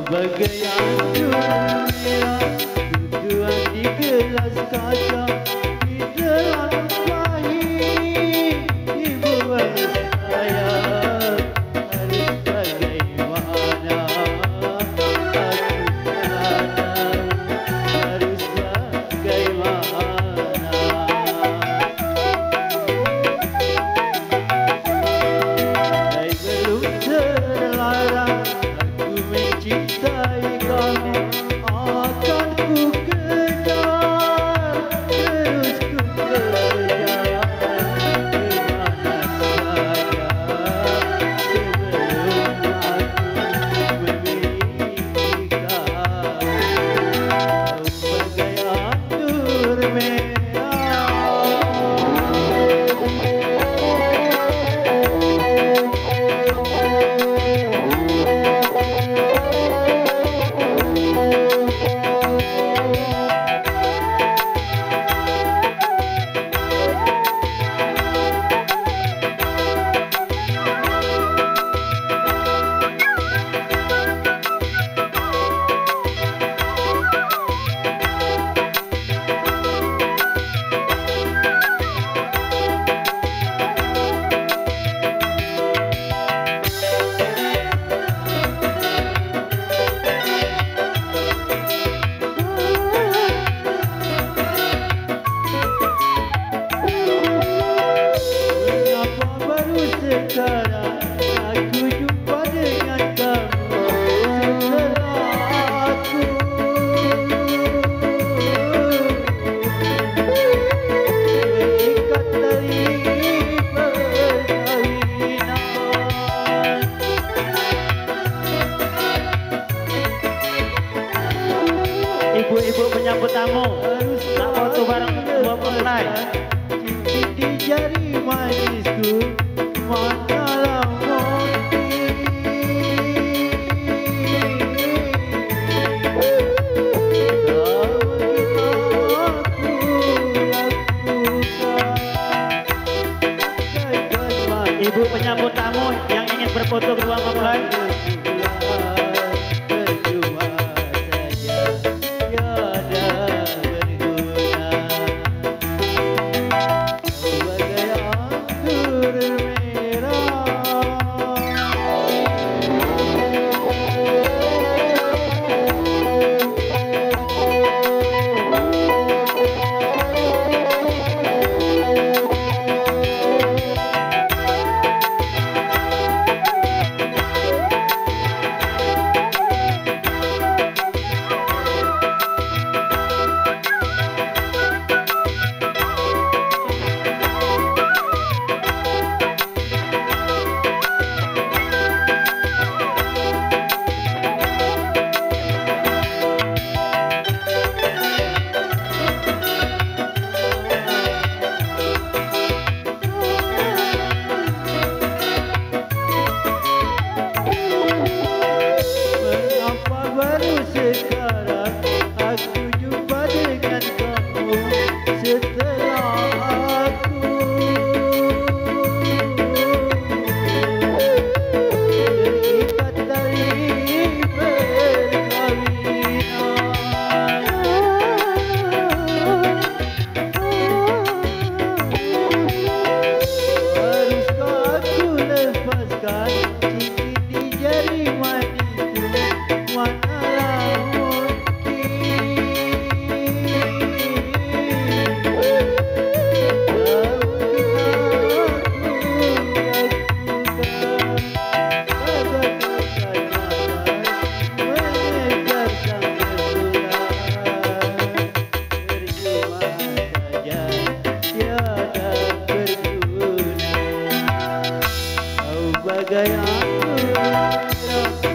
bagai anggur merah tujuan di gelas kaca di dalam pahit dibuat saya harus bagaimana aku sadar harus bagaimana hai belum terlarang aku mencintai kamu akan ku kejar terus ku kejar kemana saja sebelum aku memiliki kamu bagai anggur merah. Mengapa baru sekarang aku jumpa dengan kamu setelah aku terikat tali perkawinan. Ibu-ibu penyambut tamu, Harus tak foto bareng dua mempelai. cincin di jari manisku manalah mungkin kau aku lakukan Ibu penyambut tamu yang ingin berfoto kedua mempelai. percuma saja tiada berguna bagai anggur merah. Mengapa baru sekarang aku jumpa dengan kamu setelah aku terikat tali perkawinan. Haruskah aku lepaskan cincin di jari manisku manalah mungkin bagai anggur merah